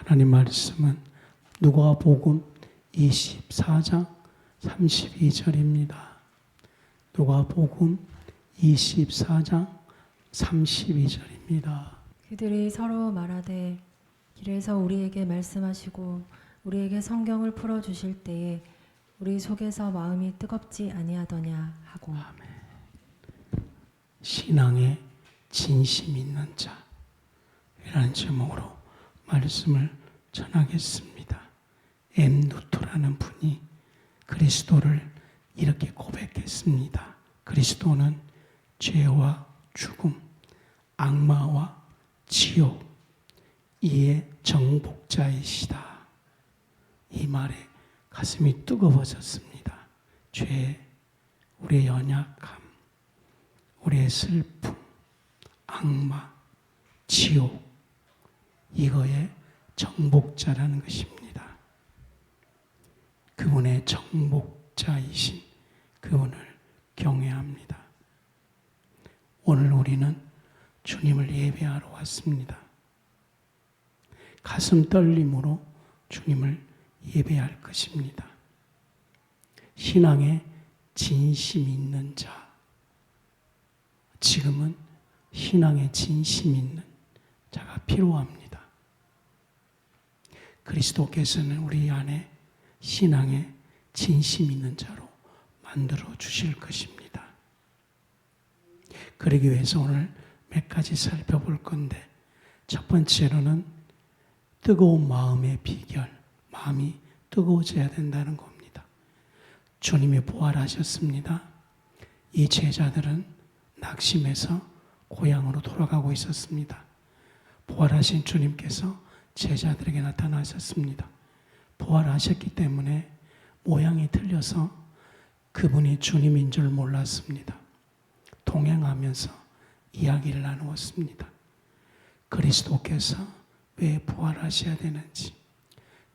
하나님 말씀은 누가복음 24장 32절입니다. 누가복음 24장 32절입니다. 그들이 서로 말하되 길에서 우리에게 말씀하시고 우리에게 성경을 풀어주실 때에 우리 속에서 마음이 뜨겁지 아니하더냐 하고. 아멘. 신앙에 진심 있는 자 이라는 제목으로 말씀을 전하겠습니다. 엠누트라는 분이 그리스도를 이렇게 고백했습니다. 그리스도는 죄와 죽음, 악마와 지옥, 이의 정복자이시다. 이 말에 가슴이 뜨거워졌습니다. 죄, 우리의 연약함, 우리의 슬픔, 악마, 지옥, 이거의 정복자라는 것입니다. 그분의 정복자이신 그분을 경외합니다. 오늘 우리는 주님을 예배하러 왔습니다. 가슴 떨림으로 주님을 예배할 것입니다. 신앙에 진심 있는 자, 지금은 신앙에 진심 있는 자가 필요합니다. 그리스도께서는 우리 안에 신앙에 진심 있는 자로 만들어 주실 것입니다. 그러기 위해서 오늘 몇 가지 살펴볼 건데, 첫 번째로는 뜨거운 마음의 비결, 마음이 뜨거워져야 된다는 겁니다. 주님이 부활하셨습니다. 이 제자들은 낙심해서 고향으로 돌아가고 있었습니다. 부활하신 주님께서 제자들에게 나타나셨습니다. 부활하셨기 때문에 모양이 틀려서 그분이 주님인 줄 몰랐습니다. 동행하면서 이야기를 나누었습니다. 그리스도께서 왜 부활하셔야 되는지,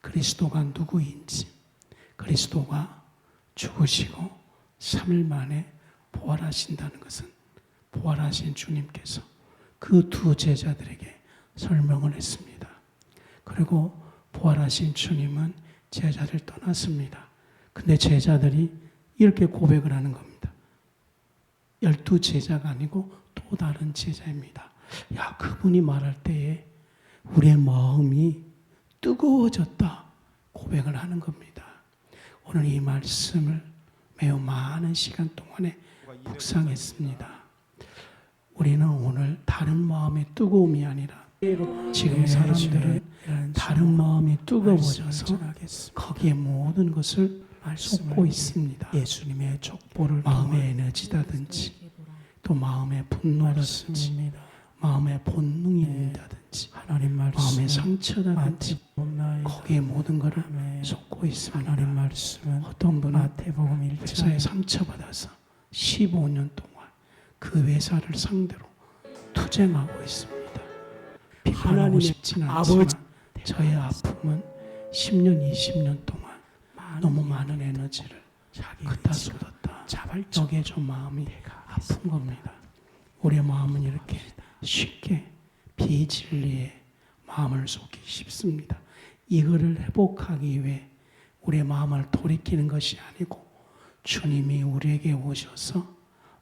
그리스도가 누구인지, 그리스도가 죽으시고 3일 만에 부활하신다는 것은 부활하신 주님께서 그 두 제자들에게 설명을 했습니다. 그리고 부활하신 주님은 제자를 떠났습니다. 근데 제자들이 이렇게 고백을 하는 겁니다. 12 제자가 아니고 또 다른 제자입니다. 야, 그분이 말할 때에 우리의 마음이 뜨거워졌다 고백을 하는 겁니다. 오늘 이 말씀을 매우 많은 시간 동안에 묵상했습니다. 우리는 오늘 다른 마음의 뜨거움이 아니라 지금 사람들은 다른 마음이 뜨거워져서 거기에 모든 것을 쏟고 있습니다. 예수님의 족보를 마음의 에너지다든지 또 마음의 분노라든지 마음의 본능이다든지 마음의 상처다든지 거기에 모든 것을 쏟고 있습니다. 어떤 분은 회사에 상처받아서 15년 동안 그 회사를 상대로 투쟁하고 있습니다. 비판하고 싶지는 않지만 저의 아픔은 10년, 20년 동안 너무 많은 에너지를 그다 쏟았다. 여기에 좀 마음이 아픈 겁니다. 우리의 마음은 이렇게 쉽게 비진리에 마음을 쏟기 쉽습니다. 이거를 회복하기 위해 우리의 마음을 돌이키는 것이 아니고 주님이 우리에게 오셔서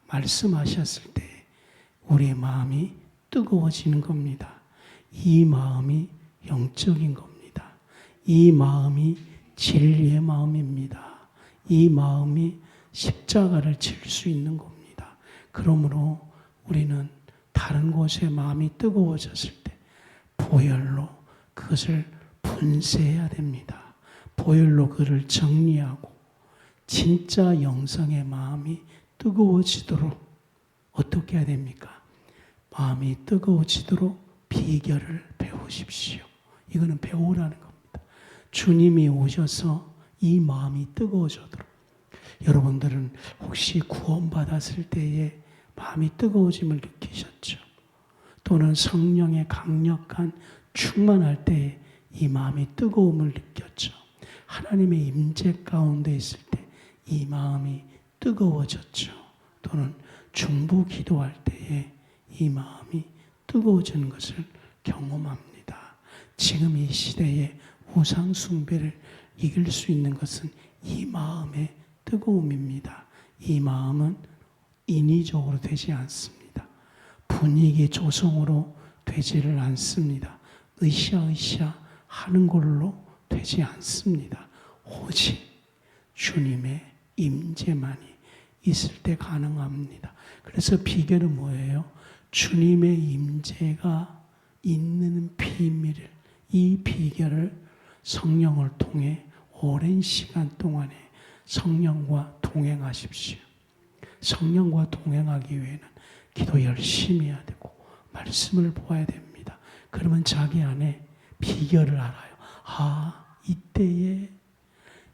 말씀하셨을 때 우리의 마음이 뜨거워지는 겁니다. 이 마음이 영적인 겁니다. 이 마음이 진리의 마음입니다. 이 마음이 십자가를 질 수 있는 겁니다. 그러므로 우리는 다른 곳에 마음이 뜨거워졌을 때 보혈로 그것을 분쇄해야 됩니다. 보혈로 그를 정리하고 진짜 영성의 마음이 뜨거워지도록 어떻게 해야 됩니까? 마음이 뜨거워지도록 비결을 배우십시오. 이거는 배우라는 겁니다. 주님이 오셔서 이 마음이 뜨거워지도록. 여러분들은 혹시 구원받았을 때에 마음이 뜨거워짐을 느끼셨죠? 또는 성령의 강력한 충만할 때에 이 마음이 뜨거움을 느꼈죠? 하나님의 임재 가운데 있을 때 이 마음이 뜨거워졌죠? 또는 중보 기도할 때에 이 마음이 뜨거워지는 것을 경험합니다. 지금 이 시대에 우상 숭배를 이길 수 있는 것은 이 마음의 뜨거움입니다. 이 마음은 인위적으로 되지 않습니다. 분위기 조성으로 되지를 않습니다. 으쌰으쌰 하는 걸로 되지 않습니다. 오직 주님의 임재만이 있을 때 가능합니다. 그래서 비결은 뭐예요? 주님의 임재가 있는 비밀을, 이 비결을 성령을 통해 오랜 시간 동안에 성령과 동행하십시오. 성령과 동행하기 위해는 기도 열심히 해야 되고 말씀을 보아야 됩니다. 그러면 자기 안에 비결을 알아요. 아, 이때에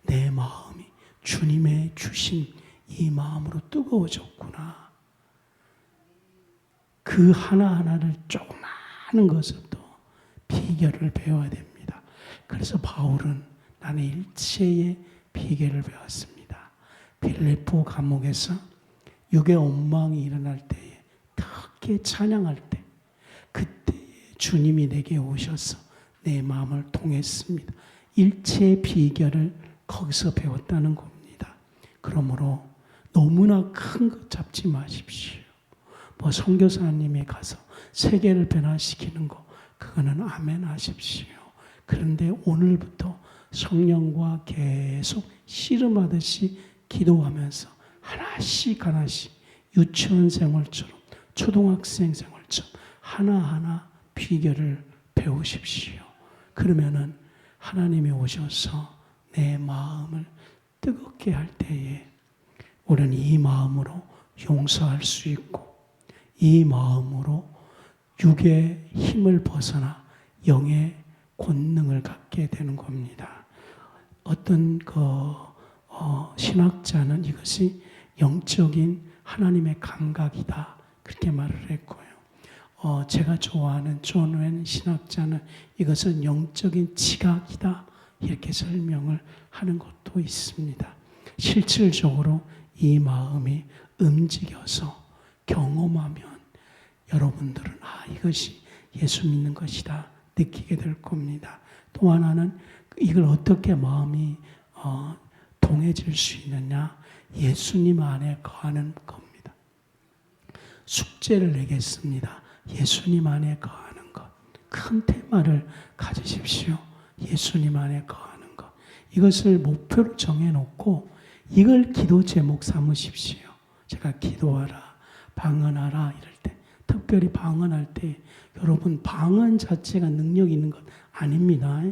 내 마음이 주님의 주신 이 마음으로 뜨거워졌구나. 그 하나하나를 조그마한 것부터 비결을 배워야 됩니다. 그래서 바울은 나는 일체의 비결을 배웠습니다. 빌립보 감옥에서 육의 원망이 일어날 때에 특히 찬양할 때 그때 주님이 내게 오셔서 내 마음을 통했습니다. 일체의 비결을 거기서 배웠다는 겁니다. 그러므로 너무나 큰 것 잡지 마십시오. 뭐 선교사님이 가서 세계를 변화시키는 거 그거는 아멘 하십시오. 그런데 오늘부터 성령과 계속 씨름하듯이 기도하면서 하나씩 하나씩 유치원 생활처럼 초등학생 생활처럼 하나하나 비결을 배우십시오. 그러면은 하나님이 오셔서 내 마음을 뜨겁게 할 때에 우리는 이 마음으로 용서할 수 있고 이 마음으로 육의 힘을 벗어나 영의 권능을 갖게 되는 겁니다. 어떤 신학자는 이것이 영적인 하나님의 감각이다 그렇게 말을 했고요. 제가 좋아하는 존 웬 신학자는 이것은 영적인 지각이다 이렇게 설명을 하는 것도 있습니다. 실질적으로 이 마음이 움직여서 경험하면 여러분들은 이것이 예수 믿는 것이다 느끼게 될 겁니다. 또 하나는 이걸 어떻게 마음이 동해질 수 있느냐? 예수님 안에 거하는 겁니다. 숙제를 내겠습니다. 예수님 안에 거하는 것. 큰 테마를 가지십시오. 예수님 안에 거하는 것. 이것을 목표로 정해놓고 이걸 기도 제목 삼으십시오. 제가 기도하라, 방언하라 이럴 때, 특별히 방언할 때 여러분 방언 자체가 능력 있는 것 아닙니다.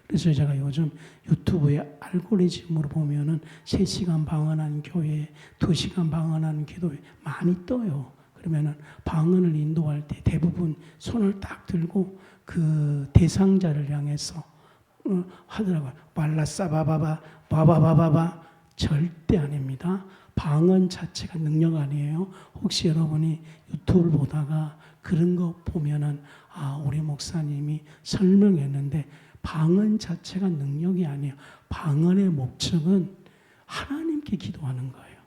그래서 제가 요즘 유튜브에 알고리즘으로 보면은 3시간 방언하는 교회, 2시간 방언하는 기도회 많이 떠요. 그러면은 방언을 인도할 때 대부분 손을 딱 들고 그 대상자를 향해서 하더라고요. 발라싸바바바 바바바바바 절대 아닙니다. 방언 자체가 능력 아니에요. 혹시 여러분이 유튜브를 보다가 그런 거 보면은 우리 목사님이 설명했는데 방언 자체가 능력이 아니에요. 방언의 목적은 하나님께 기도하는 거예요.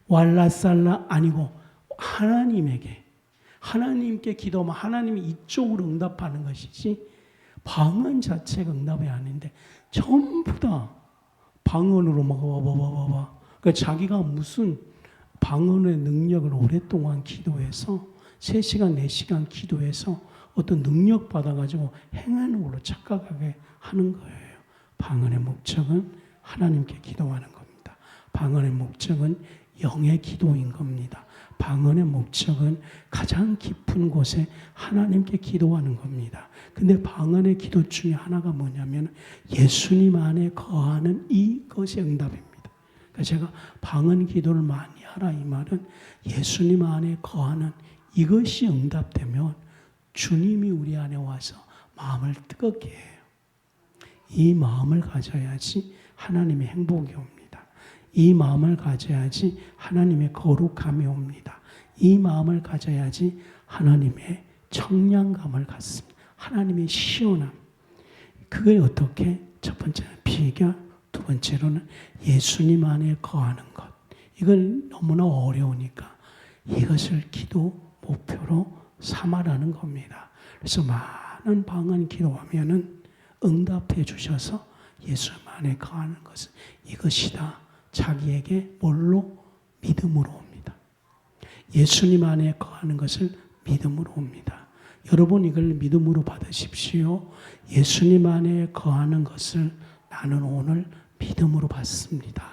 왈라살라 아니고 하나님께 기도하면 하나님이 이쪽으로 응답하는 것이지 방언 자체가 응답이 아닌데 전부 다 방언으로 그러니까 자기가 무슨 방언의 능력을 오랫동안 기도해서 3시간, 4시간 기도해서 어떤 능력 받아가지고 행하는 걸로 착각하게 하는 거예요. 방언의 목적은 하나님께 기도하는 겁니다. 방언의 목적은 영의 기도인 겁니다. 방언의 목적은 가장 깊은 곳에 하나님께 기도하는 겁니다. 근데 방언의 기도 중에 하나가 뭐냐면 예수님 안에 거하는 이것이 응답입니다. 그러니까 제가 방언 기도를 많이 하라 이 말은 예수님 안에 거하는 이것이 응답되면 주님이 우리 안에 와서 마음을 뜨겁게 해요. 이 마음을 가져야지 하나님의 행복이 옵니다. 이 마음을 가져야지 하나님의 거룩함이 옵니다. 이 마음을 가져야지 하나님의 청량감을 갖습니다. 하나님의 시원함. 그게 어떻게? 첫 번째는 비결, 두 번째로는 예수님 안에 거하는 것. 이걸 너무나 어려우니까 이것을 기도 목표로 삼아라는 겁니다. 그래서 많은 방언 기도하면은 응답해 주셔서 예수님 안에 거하는 것은 이것이다. 자기에게 뭘로? 믿음으로 옵니다. 예수님 안에 거하는 것을 믿음으로 옵니다. 여러분 이걸 믿음으로 받으십시오. 예수님 안에 거하는 것을 나는 오늘 믿음으로 받습니다.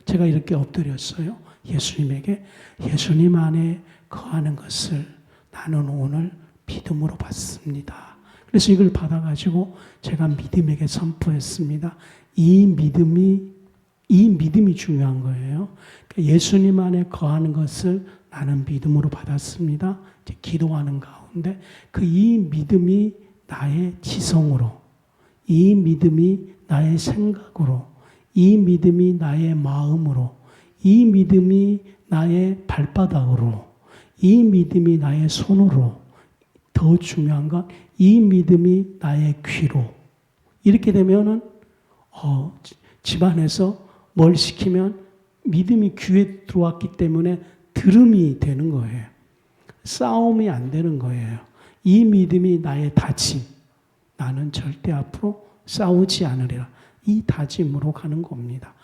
제가 이렇게 엎드렸어요. 예수님에게 예수님 안에 거하는 것을 나는 오늘 믿음으로 받습니다. 그래서 이걸 받아가지고 제가 믿음에게 선포했습니다. 이 믿음이 중요한 거예요. 예수님 안에 거하는 것을 나는 믿음으로 받았습니다. 이제 기도하는 가운데 이 믿음이 나의 지성으로, 이 믿음이 나의 생각으로, 이 믿음이 나의 마음으로, 이 믿음이 나의 발바닥으로, 이 믿음이 나의 손으로, 더 중요한 건 이 믿음이 나의 귀로. 이렇게 되면은 집안에서 뭘 시키면 믿음이 귀에 들어왔기 때문에 들음이 되는 거예요. 싸움이 안 되는 거예요. 이 믿음이 나의 다짐. 나는 절대 앞으로 싸우지 않으리라. 이 다짐으로 가는 겁니다.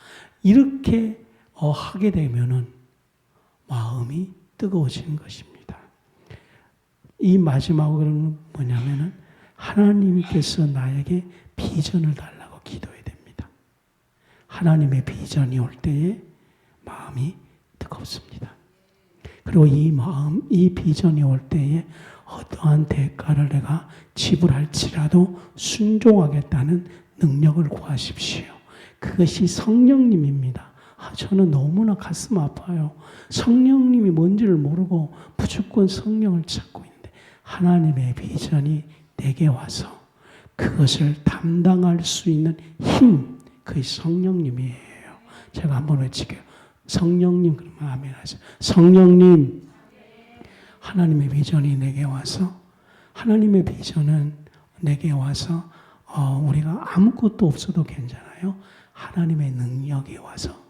이렇게 하게 되면은 마음이 뜨거워지는 것입니다. 이 마지막으로는 뭐냐면은 하나님께서 나에게 비전을 달라고 기도해야 됩니다. 하나님의 비전이 올 때에 마음이 뜨겁습니다. 그리고 이 비전이 올 때에 어떠한 대가를 내가 지불할지라도 순종하겠다는 능력을 구하십시오. 그것이 성령님입니다. 저는 너무나 가슴 아파요. 성령님이 뭔지를 모르고 무조건 성령을 찾고 있는데 하나님의 비전이 내게 와서 그것을 담당할 수 있는 힘, 그게 성령님이에요. 제가 한번 외칠게요. 성령님, 그러면 아멘 하세요. 성령님, 하나님의 비전이 내게 와서, 하나님의 비전은 내게 와서 우리가 아무것도 없어도 괜찮아요. 하나님의 능력이 와서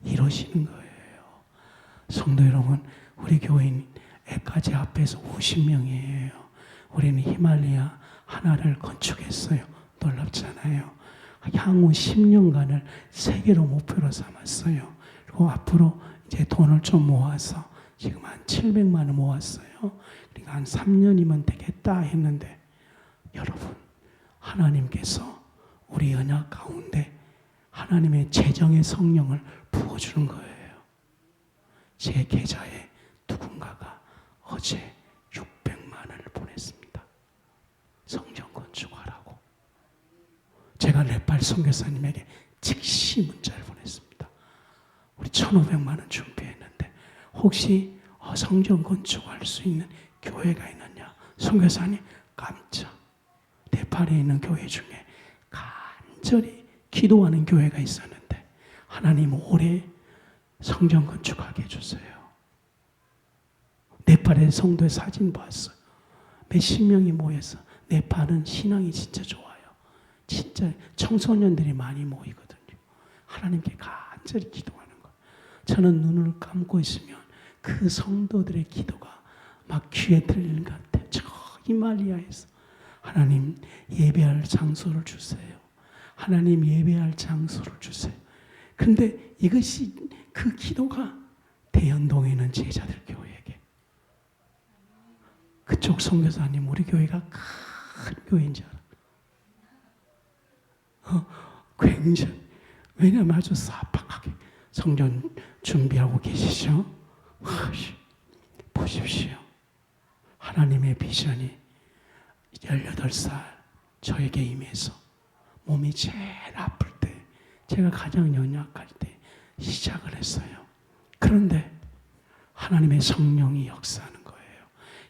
이루어지는 거예요. 성도 여러분, 우리 교인 애까지 앞에서 50명이에요. 우리는 히말라야 하나를 건축했어요. 놀랍잖아요. 향후 10년간을 세계로 목표로 삼았어요. 그리고 앞으로 이제 돈을 좀 모아서 지금 한 700만 원 모았어요. 그러니까 한 3년이면 되겠다 했는데 여러분, 하나님께서 우리 언약 가운데 하나님의 재정의 성령을 부어주는 거예요. 제 계좌에 누군가가 어제 600만 원을 보냈습니다. 성전 건축하라고. 제가 네팔 선교사님에게 즉시 문자를 보냈습니다. 우리 1,500만 원 준비했는데 혹시 성전 건축할 수 있는 교회가 있느냐. 선교사님 깜짝. 네팔에 있는 교회 중에 간절히 기도하는 교회가 있었는데 하나님 올해 성전 건축하게 해주세요. 네팔의 성도의 사진 봤어요. 몇십 명이 모여서. 네팔은 신앙이 진짜 좋아요. 진짜 청소년들이 많이 모이거든요. 하나님께 간절히 기도하는 거예요. 저는 눈을 감고 있으면 그 성도들의 기도가 막 귀에 들리는 것 같아요. 저 히말라야에서 하나님 예배할 장소를 주세요. 하나님 예배할 장소를 주세요. 그런데 이것이 그 기도가 대연동에 있는 제자들 교회에게, 그쪽 선교사님 우리 교회가 큰 교회인 줄 알아. 굉장히, 왜냐면 아주 사팍하게 성전 준비하고 계시죠. 보십시오. 하나님의 비전이 18살 저에게 임해서 몸이 제일 아플 때, 제가 가장 연약할 때 시작을 했어요. 그런데 하나님의 성령이 역사하는 거예요.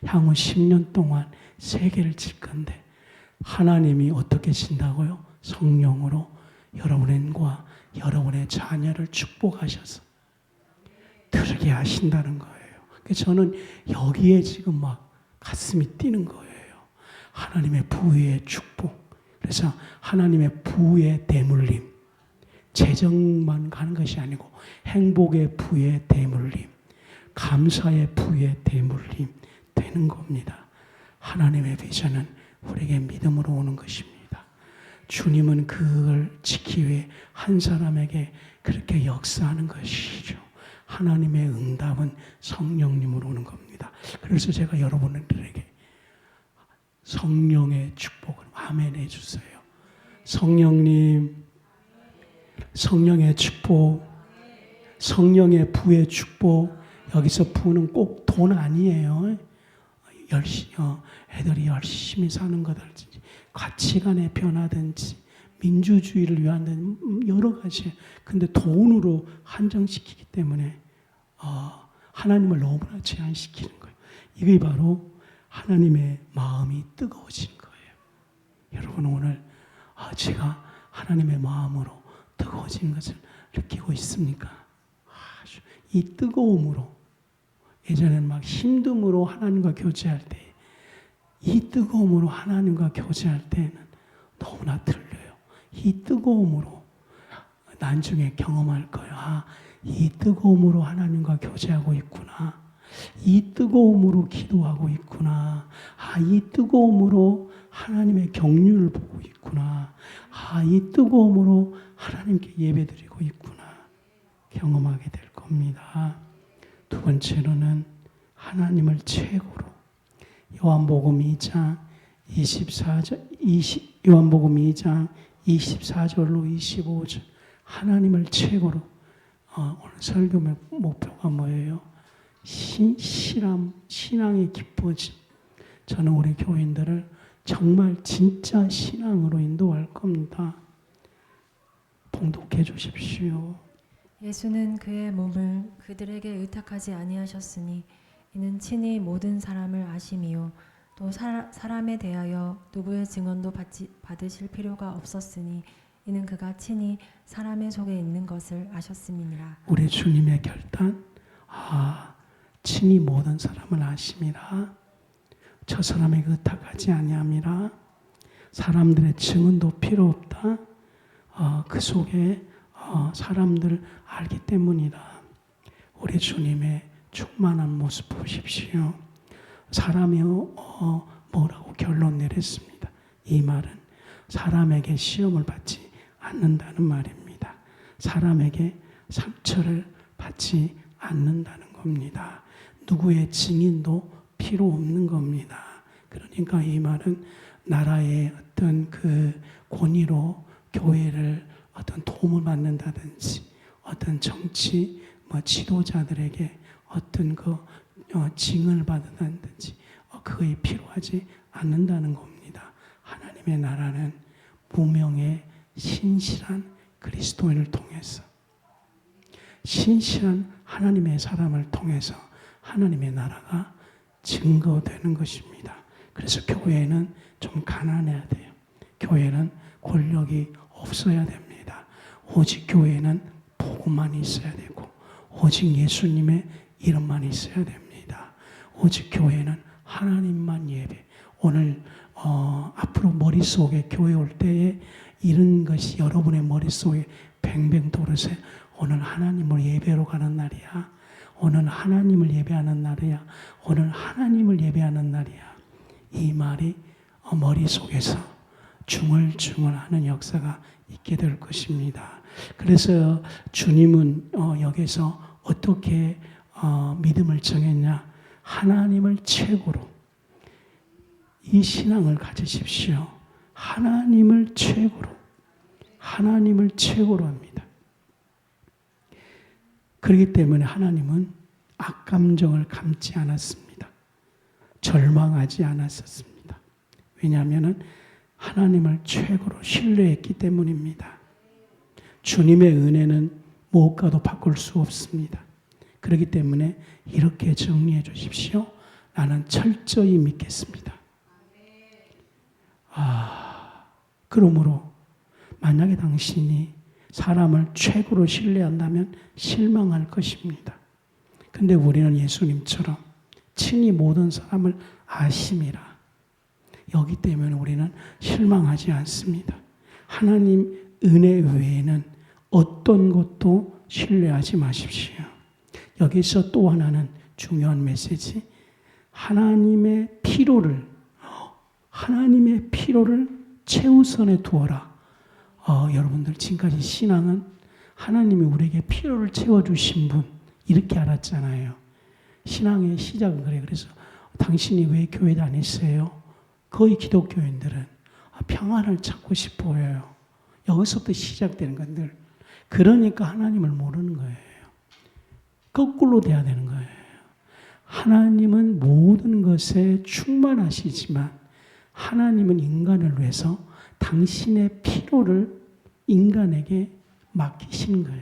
향후 10년 동안 세계를 칠 건데 하나님이 어떻게 친다고요? 성령으로 여러분과 여러분의 자녀를 축복하셔서 들게 하신다는 거예요. 그래서 저는 여기에 지금 막 가슴이 뛰는 거예요. 하나님의 부의 축복. 그래서 하나님의 부의 대물림. 재정만 가는 것이 아니고 행복의 부의 대물림, 감사의 부의 대물림 되는 겁니다. 하나님의 비전은 우리에게 믿음으로 오는 것입니다. 주님은 그걸 지키기 위해 한 사람에게 그렇게 역사하는 것이죠. 하나님의 응답은 성령님으로 오는 겁니다. 그래서 제가 여러분들에게 성령의 축복을 아멘 해주세요. 성령님, 성령의 축복, 성령의 부의 축복. 여기서 부는 꼭 돈 아니에요. 애들이 열심히 사는 거든지, 가치관의 변화든지, 민주주의를 위한 여러 가지. 근데 돈으로 한정시키기 때문에 하나님을 너무나 제한시키는 거예요. 이게 바로 하나님의 마음이 뜨거워진 거예요. 여러분 오늘 제가 하나님의 마음으로 뜨거워진 것을 느끼고 있습니까? 이 뜨거움으로, 예전에는 막 힘듦으로 하나님과 교제할 때, 이 뜨거움으로 하나님과 교제할 때는 너무나 틀려요. 이 뜨거움으로 나중에 경험할 거예요. 이 뜨거움으로 하나님과 교제하고 있구나. 이 뜨거움으로 기도하고 있구나. 이 뜨거움으로 하나님의 경륜을 보고 있구나. 이 뜨거움으로 하나님께 예배드리고 있구나. 경험하게 될 겁니다. 두 번째로는 하나님을 최고로, 요한복음 2장 24절로 25절, 하나님을 최고로. 오늘 설교의 목표가 뭐예요? 신앙이 깊어짐. 저는 우리 교인들을 정말 진짜 신앙으로 인도할 겁니다. 봉독해 주십시오. 예수는 그의 몸을 그들에게 의탁하지 아니하셨으니 이는 친히 모든 사람을 아심이요 또 사람에 대하여 누구의 증언도 받으실 필요가 없었으니 이는 그가 친히 사람의 속에 있는 것을 아셨음이니라. 우리 주님의 결단, 친히 모든 사람을 아심이라. 저 사람에게 의탁하지 아니함이라. 사람들의 증언도 필요 없다. 그 속에 사람들 알기 때문이다. 우리 주님의 충만한 모습 보십시오. 사람이 뭐라고 결론 내렸습니다. 이 말은 사람에게 시험을 받지 않는다는 말입니다. 사람에게 상처를 받지 않는다는 겁니다. 누구의 증인도 필요 없는 겁니다. 그러니까 이 말은 나라의 어떤 그 권위로 교회를 어떤 도움을 받는다든지, 어떤 정치 지도자들에게 어떤 징을 받는다든지 그거에 필요하지 않는다는 겁니다. 하나님의 나라는 무명의 신실한 그리스도인을 통해서, 신실한 하나님의 사람을 통해서 하나님의 나라가 증거되는 것입니다. 그래서 교회는 좀 가난해야 돼요. 교회는 권력이 없어야 됩니다. 오직 교회는 복음만 있어야 되고, 오직 예수님의 이름만 있어야 됩니다. 오직 교회는 하나님만 예배. 오늘 앞으로 머릿속에 교회 올 때에 이런 것이 여러분의 머릿속에 뱅뱅 돌으세요. 오늘 하나님을 예배로 가는 날이야. 오늘 하나님을 예배하는 날이야. 오늘 하나님을 예배하는 날이야. 이 말이 머릿속에서 중얼중얼하는 역사가 있게 될 것입니다. 그래서 주님은 여기서 어떻게 믿음을 정했냐? 하나님을 최고로. 이 신앙을 가지십시오. 하나님을 최고로. 하나님을 최고로 합니다. 그렇기 때문에 하나님은 악감정을 감지 않았습니다. 절망하지 않았었습니다. 왜냐하면 하나님을 최고로 신뢰했기 때문입니다. 주님의 은혜는 무엇과도 바꿀 수 없습니다. 그렇기 때문에 이렇게 정리해 주십시오. 나는 철저히 믿겠습니다. 그러므로 만약에 당신이 사람을 최고로 신뢰한다면 실망할 것입니다. 근데 우리는 예수님처럼 친히 모든 사람을 아심이라. 여기 때문에 우리는 실망하지 않습니다. 하나님 은혜 외에는 어떤 것도 신뢰하지 마십시오. 여기서 또 하나는 중요한 메시지. 하나님의 필요를 최우선에 두어라. 여러분들 지금까지 신앙은 하나님이 우리에게 필요를 채워주신 분 이렇게 알았잖아요. 신앙의 시작은 그래. 그래서 당신이 왜 교회 다니세요? 거의 기독교인들은 평안을 찾고 싶어 해요. 여기서부터 시작되는 건들. 그러니까 하나님을 모르는 거예요. 거꾸로 돼야 되는 거예요. 하나님은 모든 것에 충만하시지만 하나님은 인간을 위해서 당신의 필요를 인간에게 맡기시는 거예요.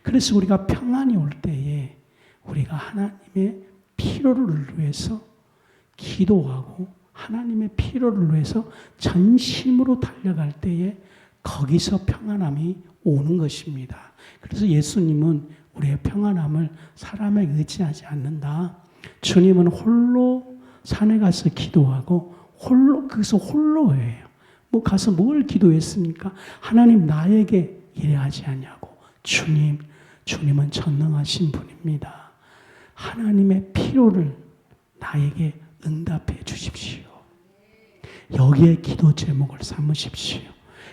그래서 우리가 평안이 올 때에 우리가 하나님의 필요를 위해서 기도하고 하나님의 필요를 위해서 전심으로 달려갈 때에 거기서 평안함이 오는 것입니다. 그래서 예수님은 우리의 평안함을 사람에게 의지하지 않는다. 주님은 홀로 산에 가서 기도하고 거기서 홀로예요. 가서 뭘 기도했습니까? 하나님 나에게 이래하지 않냐고. 주님은 전능하신 분입니다. 하나님의 필요를 나에게 응답해 주십시오. 여기에 기도 제목을 삼으십시오.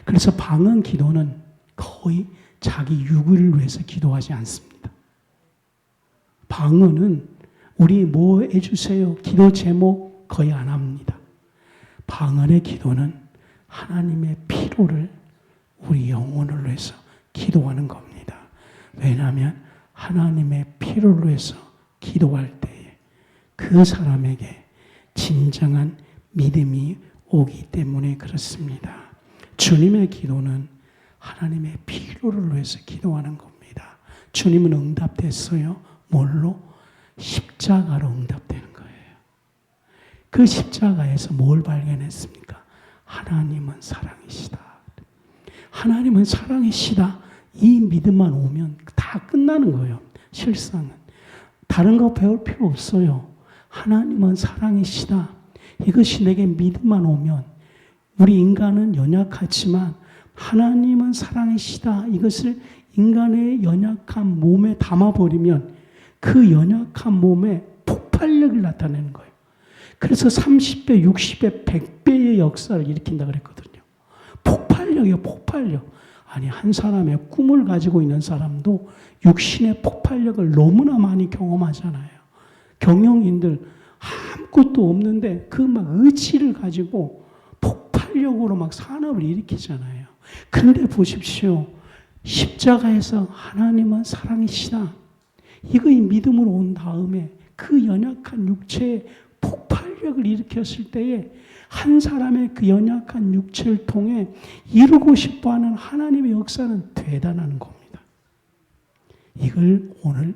그래서 방언 기도는 거의 자기 육을 위해서 기도하지 않습니다. 방언은 우리 뭐 해주세요? 기도 제목 거의 안 합니다. 방언의 기도는 하나님의 필요를 우리 영혼을 위해서 기도하는 겁니다. 왜냐하면 하나님의 필요를 위해서 기도할 때에 그 사람에게 진정한 믿음이 오기 때문에 그렇습니다. 주님의 기도는 하나님의 필요를 위해서 기도하는 겁니다. 주님은 응답됐어요. 뭘로? 십자가로 응답되는 거예요. 그 십자가에서 뭘 발견했습니까? 하나님은 사랑이시다. 하나님은 사랑이시다. 이 믿음만 오면 다 끝나는 거예요. 실상은. 다른 거 배울 필요 없어요. 하나님은 사랑이시다. 이것이 내게 믿음만 오면 우리 인간은 연약하지만 하나님은 사랑이시다. 이것을 인간의 연약한 몸에 담아버리면 그 연약한 몸에 폭발력을 나타내는 거예요. 그래서 30배, 60배, 100배의 역사를 일으킨다 그랬거든요. 폭발력이요, 폭발력. 아니, 한 사람의 꿈을 가지고 있는 사람도 육신의 폭발력을 너무나 많이 경험하잖아요. 경영인들 아무것도 없는데 그 막 의지를 가지고 폭발력으로 막 산업을 일으키잖아요. 그런데 보십시오. 십자가에서 하나님은 사랑이시다. 이거의 믿음으로 온 다음에 그 연약한 육체에 폭발력을 일으켰을 때에 한 사람의 그 연약한 육체를 통해 이루고 싶어하는 하나님의 역사는 대단한 겁니다. 이걸 오늘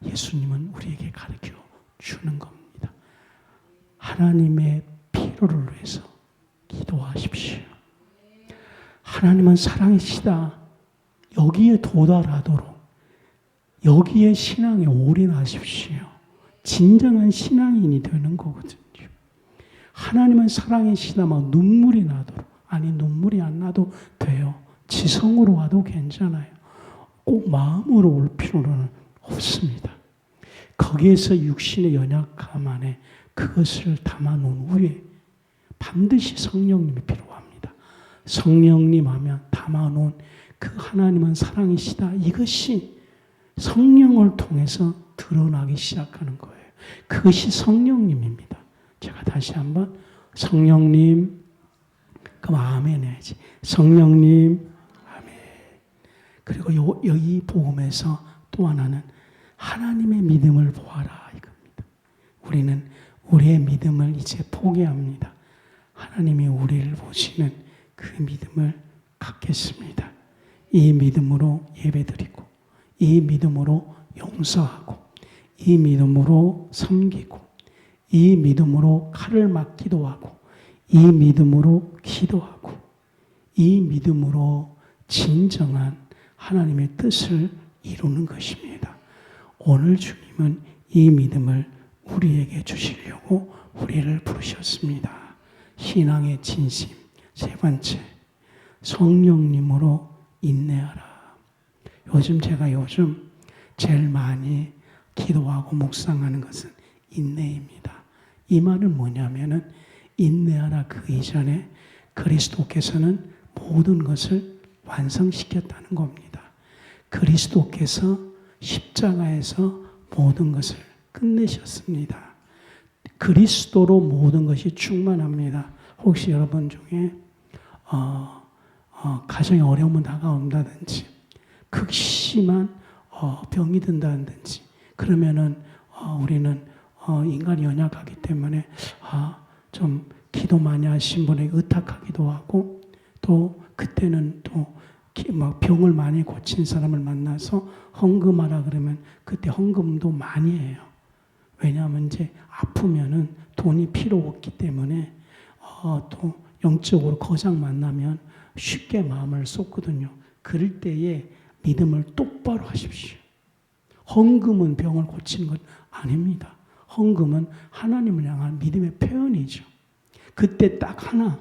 예수님은 우리에게 가르쳐 주는 겁니다. 하나님의 필요를 위해서 기도하십시오. 하나님은 사랑이시다. 여기에 도달하도록 여기에 신앙에 올인하십시오. 진정한 신앙인이 되는 거거든요. 하나님은 사랑이시다. 막 눈물이 나도록. 아니, 눈물이 안 나도 돼요. 지성으로 와도 괜찮아요. 꼭 마음으로 올 필요는 없습니다. 거기에서 육신의 연약함 안에 그것을 담아놓은 후에 반드시 성령님이 필요합니다. 성령님 하면 담아놓은 그 하나님은 사랑이시다. 이것이 성령을 통해서 드러나기 시작하는 거예요. 그것이 성령님입니다. 제가 다시 한번 성령님, 그럼 아멘 해야지. 성령님, 아멘. 그리고 여기 복음에서 또 하나는 하나님의 믿음을 보아라 이겁니다. 우리는 우리의 믿음을 이제 포기합니다. 하나님이 우리를 보시는 그 믿음을 갖겠습니다. 이 믿음으로 예배드리고 이 믿음으로 용서하고 이 믿음으로 섬기고 이 믿음으로 칼을 맞기도 하고 이 믿음으로 기도하고 이 믿음으로 진정한 하나님의 뜻을 이루는 것입니다. 오늘 주님은 이 믿음을 우리에게 주시려고 우리를 부르셨습니다. 신앙의 진심. 세 번째, 성령님으로 인내하라. 제가 제일 많이 기도하고 묵상하는 것은 인내입니다. 이 말은 뭐냐면은 인내하라 그 이전에 그리스도께서는 모든 것을 완성시켰다는 겁니다. 그리스도께서 십자가에서 모든 것을 끝내셨습니다. 그리스도로 모든 것이 충만합니다. 혹시 여러분 중에 가정에 어려움은 다가온다든지 극심한 병이 든다든지 그러면은 우리는 인간이 연약하기 때문에 좀 기도 많이 하신 분에게 의탁하기도 하고 또 그때는 또 막 병을 많이 고친 사람을 만나서 헌금하라 그러면 그때 헌금도 많이 해요. 왜냐하면 이제 아프면은 돈이 필요 없기 때문에 또 영적으로 거장 만나면 쉽게 마음을 쏟거든요. 그럴 때에 믿음을 똑바로 하십시오. 헌금은 병을 고치는 것 아닙니다. 헌금은 하나님을 향한 믿음의 표현이죠. 그때 딱 하나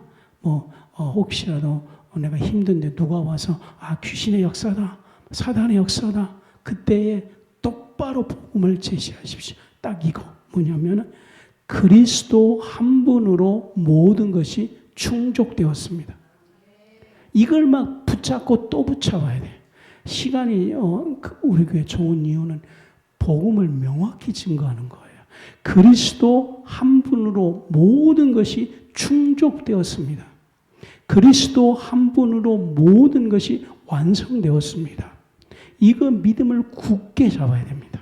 혹시라도 내가 힘든데 누가 와서 귀신의 역사다, 사단의 역사다. 그때에 똑바로 복음을 제시하십시오. 딱 이거 뭐냐면은 그리스도 한 분으로 모든 것이 충족되었습니다. 이걸 막 붙잡고 또 붙잡아야 돼. 시간이 우리 교회 좋은 이유는 복음을 명확히 증거하는 거예요. 그리스도 한 분으로 모든 것이 충족되었습니다. 그리스도 한 분으로 모든 것이 완성되었습니다. 이거 믿음을 굳게 잡아야 됩니다.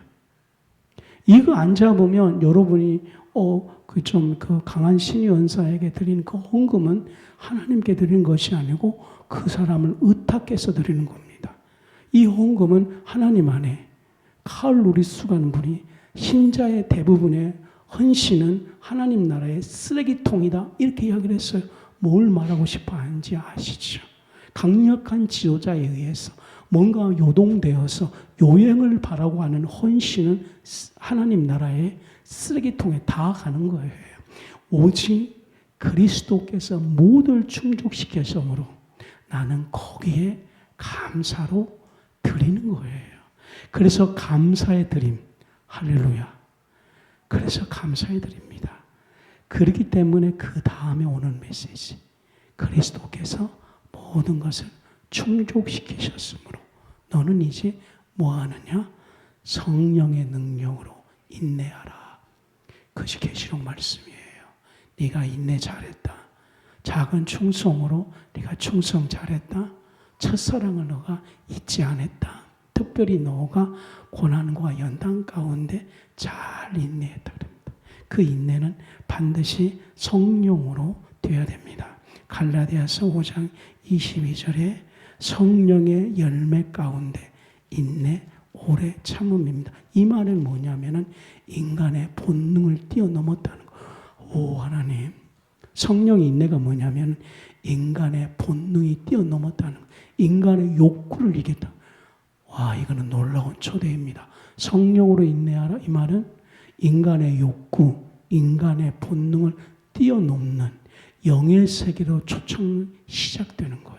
이거 안 잡으면 여러분이 그 강한 신의 은사에게 드리는 그 헌금은 하나님께 드리는 것이 아니고 그 사람을 의탁해서 드리는 겁니다. 이 헌금은 하나님 안에 칼 루리스라는 분이 신자의 대부분의 헌신은 하나님 나라의 쓰레기통이다 이렇게 이야기를 했어요. 뭘 말하고 싶어 하는지 아시죠? 강력한 지도자에 의해서 뭔가 요동되어서 요행을 바라고 하는 헌신은 하나님 나라의 쓰레기통에 다 가는 거예요. 오직 그리스도께서 모두를 충족시켰으므로 나는 거기에 감사로 드리는 거예요. 그래서 감사의 드림. 할렐루야. 그래서 감사의 드립니다. 그렇기 때문에 그 다음에 오는 메시지. 그리스도께서 모든 것을 충족시키셨으므로 너는 이제 뭐 하느냐? 성령의 능력으로 인내하라. 그것이 계시록 말씀이에요. 네가 인내 잘했다. 작은 충성으로 네가 충성 잘했다. 첫사랑을 너가 잊지 않았다. 특별히 너가 고난과 연단 가운데 잘 인내했다 그럽니다. 그 인내는 반드시 성령으로 되어야 됩니다. 갈라디아서 5장 22절에 성령의 열매 가운데 인내, 오래 참음입니다. 이 말은 뭐냐면은 인간의 본능을 뛰어넘었다는 거. 오 하나님, 성령의 인내가 뭐냐면 인간의 본능이 뛰어넘었다는 거. 인간의 욕구를 이겼다. 와, 이거는 놀라운 초대입니다. 성령으로 인내하라. 이 말은 인간의 욕구, 인간의 본능을 뛰어넘는 영의 세계로 초청 시작되는 거예요.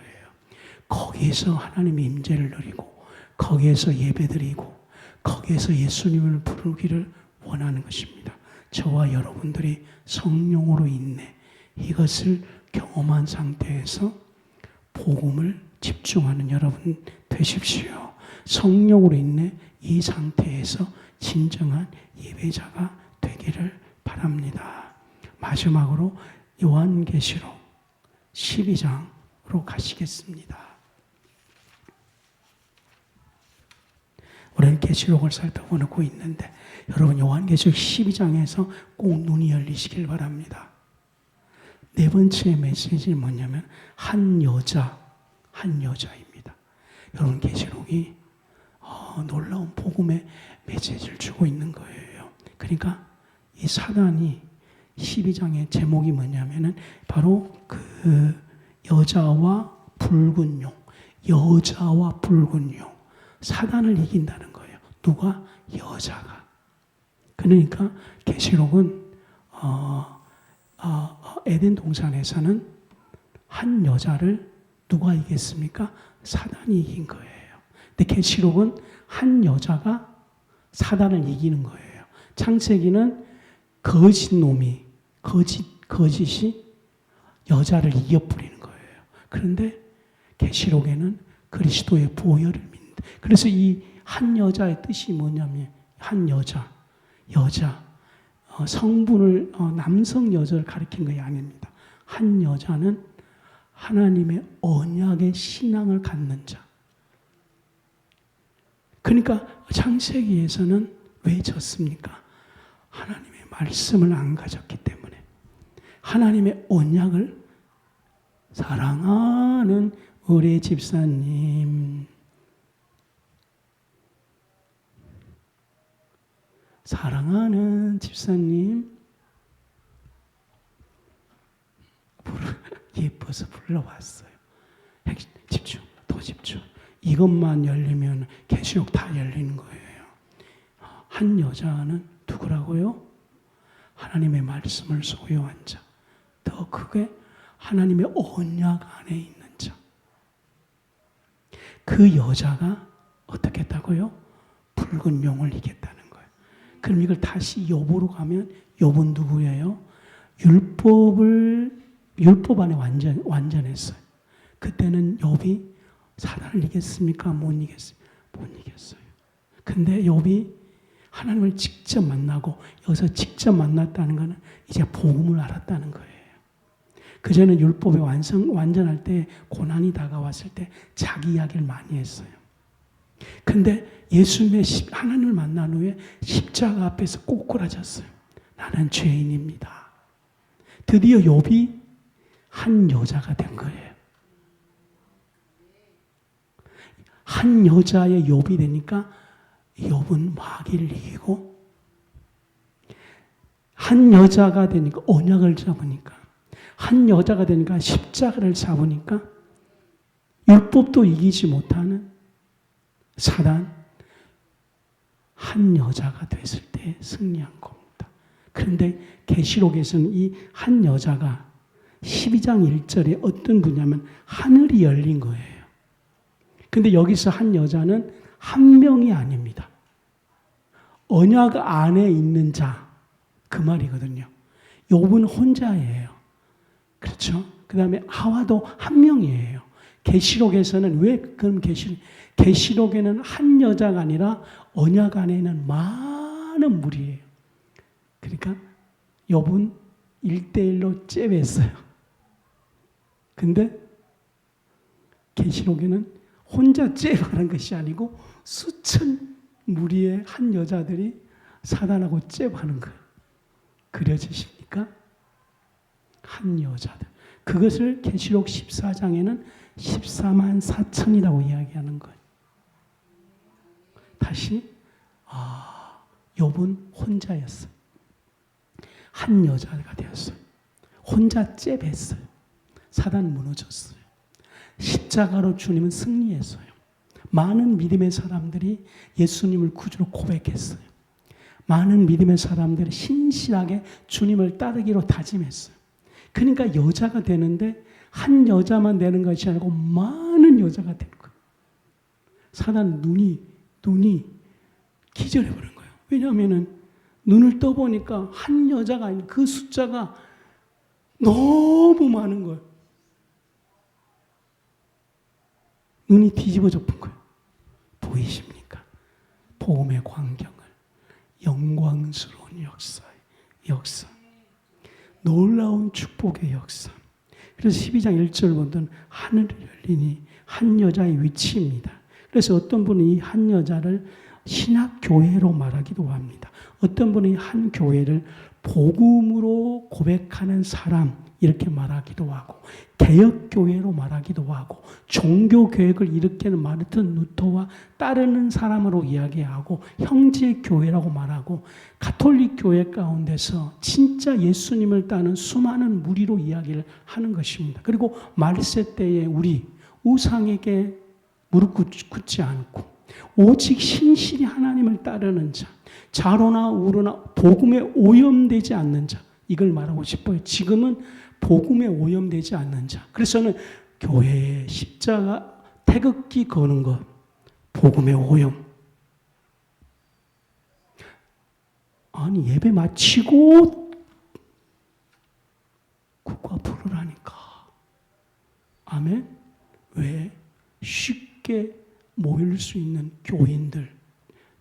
거기에서 하나님의 임재를 누리고 거기에서 예배드리고 거기에서 예수님을 부르기를 원하는 것입니다. 저와 여러분들이 성령으로 인내 이것을 경험한 상태에서 복음을 집중하는 여러분 되십시오. 성령으로 인내 이 상태에서 진정한 예배자가 되기를 바랍니다. 마지막으로 요한계시록 12장으로 가시겠습니다. 우리는 계시록을 살펴보고 있는데 여러분 요한계시록 12장에서 꼭 눈이 열리시길 바랍니다. 네 번째 메시지는 뭐냐면 한 여자입니다. 여러분 계시록이 놀라운 복음의 메시지를 주고 있는 거예요. 그러니까 이 사단이 12장의 제목이 뭐냐면은 바로 그 여자와 붉은 용, 여자와 붉은 용, 사단을 이긴다는 거예요. 누가? 여자가. 그러니까 계시록은 에덴 동산에서는 한 여자를 누가 이겼습니까? 사단이 이긴 거예요. 근데 계시록은 한 여자가 사단을 이기는 거예요. 창세기는 거짓이 여자를 이겨버리는 거예요. 그런데 계시록에는 그리스도의 보혈을 믿는다. 그래서 이 한 여자의 뜻이 뭐냐면 한 여자 성분을 남성 여자를 가리킨 것이 아닙니다. 한 여자는 하나님의 언약의 신앙을 갖는 자. 그러니까 창세기에서는 왜 졌습니까? 하나님의 말씀을 안 가졌기 때문에. 하나님의 언약을 사랑하는 우리 집사님, 사랑하는 집사님, 예뻐서 불러왔어요. 집중, 더 집중. 이것만 열리면 계시록 다 열리는 거예요. 한 여자는 누구라고요? 하나님의 말씀을 소유한 자. 더 크게 하나님의 언약 안에 있는 자. 그 여자가 어떻게 했다고요? 붉은 용을 이겼다는 거예요. 그럼 이걸 다시 욥으로 가면 욥은 누구예요? 율법 안에 완전했어요. 그때는 욥이 사단을 이겼습니까? 못 이겼어요. 못 이겼어요. 근데 욥이 하나님을 직접 만나고 여기서 직접 만났다는 것은 이제 복음을 알았다는 거예요. 그전에는 율법이 완전할 때 고난이 다가왔을 때 자기 이야기를 많이 했어요. 근데 예수님의 하나님을 만난 후에 십자가 앞에서 꼬꾸라졌어요. 나는 죄인입니다. 드디어 욥이 한 여자가 된 거예요. 한 여자의 욥이 되니까 욥은 마귀를 이기고 한 여자가 되니까 언약을 잡으니까 한 여자가 되니까 십자가를 잡으니까 율법도 이기지 못하는 사단 한 여자가 됐을 때 승리한 겁니다. 그런데 계시록에서는 이 한 여자가 12장 1절에 어떤 분이냐면 하늘이 열린 거예요. 근데 여기서 한 여자는 한 명이 아닙니다. 언약 안에 있는 자, 그 말이거든요. 욥은 혼자예요. 그렇죠? 그 다음에 하와도 한 명이에요. 계시록에서는 왜 그럼 계시록에는 한 여자가 아니라 언약 안에는 많은 무리예요. 그러니까 욥은 1대1로 째했어요. 근데 계시록에는 혼자 째하는 것이 아니고 수천 무리의 한 여자들이 사단하고 째하는 거예요. 그려지십니까? 한 여자들. 그것을 계시록 14장에는 14만 4천이라고 이야기하는 거예요. 다시 욥은 혼자였어요. 한 여자가 되었어요. 혼자 째했어요. 사단 무너졌어요. 십자가로 주님은 승리했어요. 많은 믿음의 사람들이 예수님을 구주로 고백했어요. 많은 믿음의 사람들이 신실하게 주님을 따르기로 다짐했어요. 그러니까 여자가 되는데 한 여자만 되는 것이 아니고 많은 여자가 되는 거예요. 사단 눈이 기절해버린 거예요. 왜냐하면 눈을 떠보니까 한 여자가 아닌 그 숫자가 너무 많은 거예요. 눈이 뒤집어져 본 거예요. 보이십니까? 복음의 광경을. 영광스러운 역사. 놀라운 축복의 역사. 그래서 12장 1절 보면 하늘을 열리니 한 여자의 위치입니다. 그래서 어떤 분은 이 한 여자를 신학교회로 말하기도 합니다. 어떤 분은 한 교회를 복음으로 고백하는 사람 이렇게 말하기도 하고 개혁교회로 말하기도 하고 종교개혁을 일으키는 마르틴 루터와 따르는 사람으로 이야기하고 형제교회라고 말하고 가톨릭 교회 가운데서 진짜 예수님을 따르는 수많은 무리로 이야기를 하는 것입니다. 그리고 말세 때에 우리 우상에게 무릎 꿇지 않고 오직 신실히 하나님을 따르는 자, 자로나 우로나 복음에 오염되지 않는 자, 이걸 말하고 싶어요. 지금은 복음에 오염되지 않는 자. 그래서 저는 교회에 십자가 태극기 거는 것, 복음의 오염. 아니 예배 마치고 국가 부르라니까. 아멘. 왜? 쉽게 쉽게 모일 수 있는 교인들,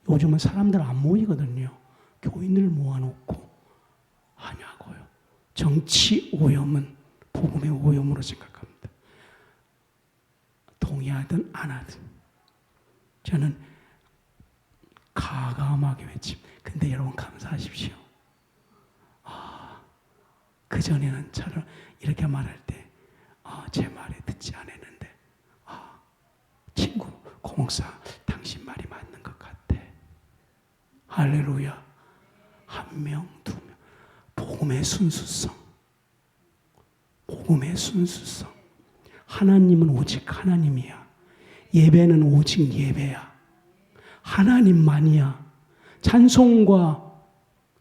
요즘은 사람들 안 모이거든요. 교인들 모아놓고 하냐고요. 정치 오염은 복음의 오염으로 생각합니다. 동의하든 안 하든 저는 가감하게 외침. 근데 여러분 감사하십시오. 그전에는 저를 이렇게 말할 때 제 말에 듣지 않았는데 친구 고목사 당신 말이 맞는 것 같아. 할렐루야. 한 명, 두 명. 복음의 순수성. 복음의 순수성. 하나님은 오직 하나님이야. 예배는 오직 예배야. 하나님만이야. 찬송과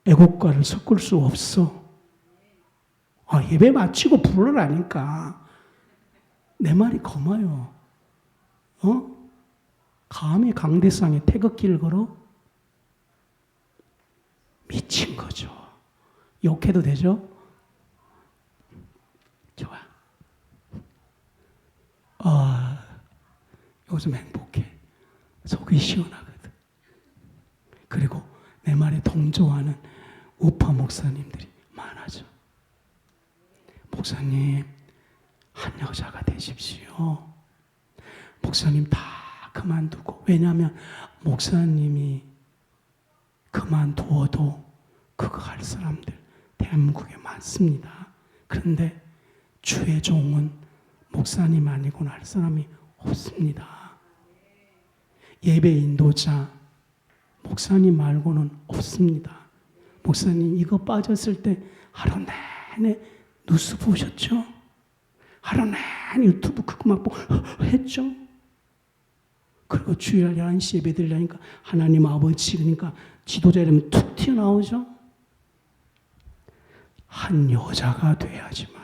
애국가를 섞을 수 없어. 예배 마치고 부르라니까. 내 말이 고마요. 감히 강대상에 태극기를 걸어? 미친 거죠. 욕해도 되죠? 좋아. 요즘 행복해. 속이 시원하거든. 그리고 내 말에 동조하는 우파 목사님들이 많아져. 목사님, 한 여자가 되십시오. 목사님 다 그만두고. 왜냐하면 목사님이 그만두어도 그거 할 사람들 대한민국에 많습니다. 그런데 주의 종은 목사님 아니고는 할 사람이 없습니다. 예배 인도자 목사님 말고는 없습니다. 목사님 이거 빠졌을 때 하루 내내 뉴스 보셨죠? 하루 내내 유튜브 그거 막 보고 했죠? 그리고 주일 11시 예배 드리려니까 하나님 아버지 그러니까 지도자 이름이 툭 튀어나오죠? 한 여자가 돼야지만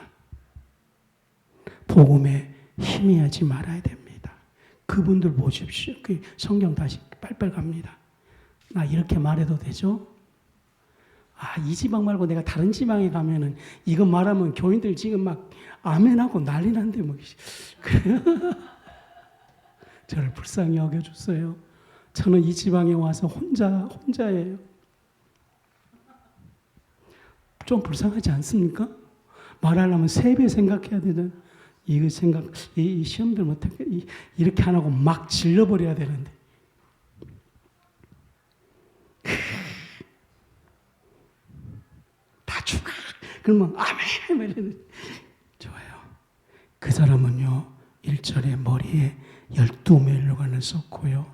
복음에 힘이하지 말아야 됩니다. 그분들 보십시오. 그 성경 다시 빨빨 갑니다. 나 이렇게 말해도 되죠? 이 지방 말고 내가 다른 지방에 가면은 이거 말하면 교인들 지금 막 아멘하고 난리 난데 뭐 저를 불쌍히 여겨줬어요. 저는 이 지방에 와서 혼자예요. 좀 불쌍하지 않습니까? 말하려면 3배 생각해야 되잖아요. 이 시험들 못하게 이렇게 안 하고 막 질러버려야 되는데. 다 죽어. 그러면 아멘 이러는데. 좋아요. 그 사람은요 1절에 머리에 12멜로간을 썼고요.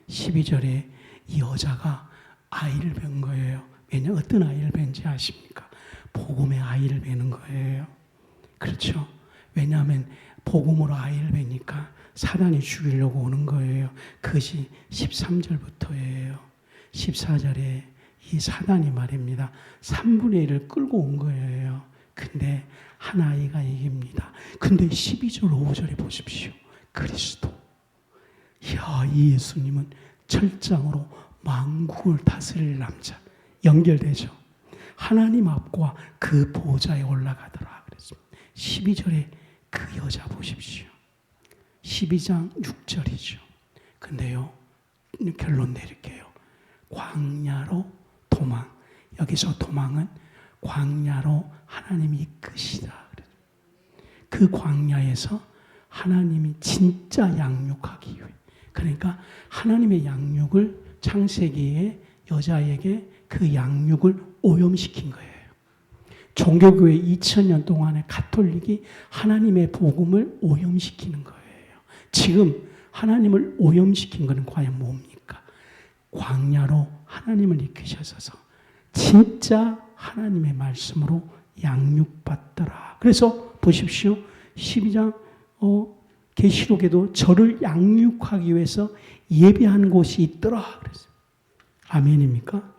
12절에 이 여자가 아이를 뵌 거예요. 왜냐 어떤 아이를 뵌지 아십니까? 복음의 아이를 뵈는 거예요. 그렇죠? 왜냐하면 복음으로 아이를 뵈니까 사단이 죽이려고 오는 거예요. 그것이 13절부터예요. 14절에 이 사단이 말입니다. 3분의 1을 끌고 온 거예요. 근데 한 아이가 이깁니다. 근데 12절, 5절에 보십시오. 그리스도. 이 예수님은 철장으로 만국을 다스릴 남자. 연결되죠. 하나님 앞과 그 보좌에 올라가더라. 그랬습니다. 12절에 그 여자 보십시오. 12장 6절이죠. 근데요, 결론 내릴게요. 광야로 도망. 여기서 도망은 광야로 하나님이 이끄시다. 그 광야에서 하나님이 진짜 양육하기 위해. 그러니까 하나님의 양육을 창세기에 여자에게 그 양육을 오염시킨 거예요. 종교교회 2000년 동안의 가톨릭이 하나님의 복음을 오염시키는 거예요. 지금 하나님을 오염시킨 것은 과연 뭡니까? 광야로 하나님을 이끄셔서 진짜 하나님의 말씀으로 양육받더라. 그래서 보십시오. 12장 계시록에도 저를 양육하기 위해서 예배한 곳이 있더라. 그랬어요. 아멘입니까?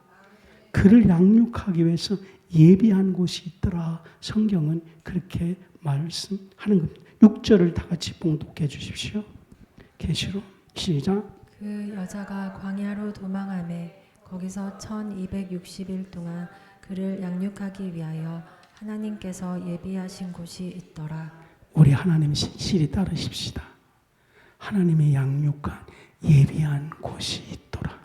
그를 양육하기 위해서 예비한 곳이 있더라. 성경은 그렇게 말씀하는 겁니다. 6절을 다 같이 봉독해 주십시오. 계시록 시작. 그 여자가 광야로 도망하매 거기서 1260일 동안 그를 양육하기 위하여 하나님께서 예비하신 곳이 있더라. 우리 하나님 신실히 따르십시다. 하나님의 양육한 예비한 곳이 있더라.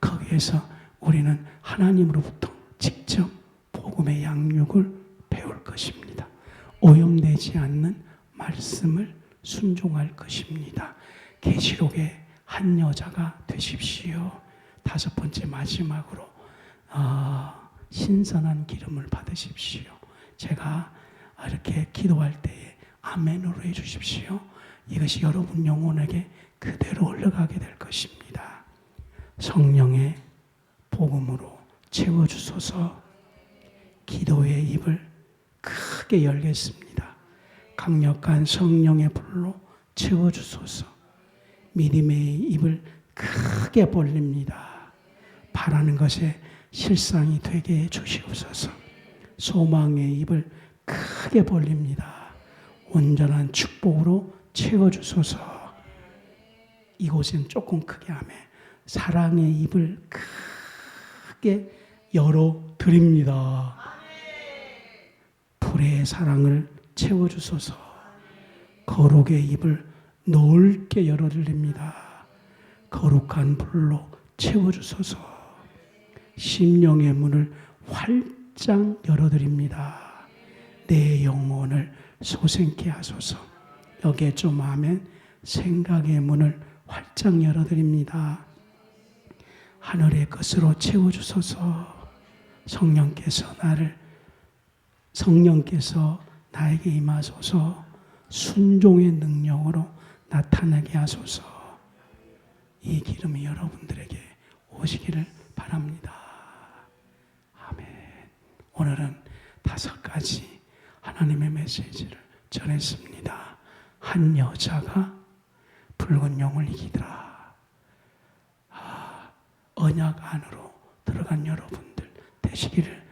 거기에서 우리는 하나님으로부터 직접 복음의 양육을 배울 것입니다. 오염되지 않는 말씀을 순종할 것입니다. 계시록의 한 여자가 되십시오. 5번째 마지막으로 신선한 기름을 받으십시오. 제가 이렇게 기도할 때에 아멘으로 해주십시오. 이것이 여러분 영혼에게 그대로 흘러가게 될 것입니다. 성령의 복음으로 채워주소서. 기도의 입을 크게 열겠습니다. 강력한 성령의 불로 채워주소서. 믿음의 입을 크게 벌립니다. 바라는 것에 실상이 되게 해주시옵소서. 소망의 입을 크게 벌립니다. 온전한 축복으로 채워주소서. 이곳은 조금 크게 하며 사랑의 입을 크게 열어드립니다. 불의 사랑을 채워주소서. 거룩의 입을 넓게 열어드립니다. 거룩한 불로 채워주소서. 심령의 문을 활짝 열어드립니다. 내 영혼을 소생케 하소서. 여기에 좀 하면 생각의 문을 활짝 열어드립니다. 하늘의 것으로 채워주소서. 성령께서 나에게 임하소서. 순종의 능력으로 나타나게 하소서. 이 기름이 여러분들에게 오시기를 바랍니다. 아멘. 오늘은 5가지 하나님의 메시지를 전했습니다. 한 여자가 붉은 용을 이기더라. 언약 안으로 들어간 여러분들 되시기를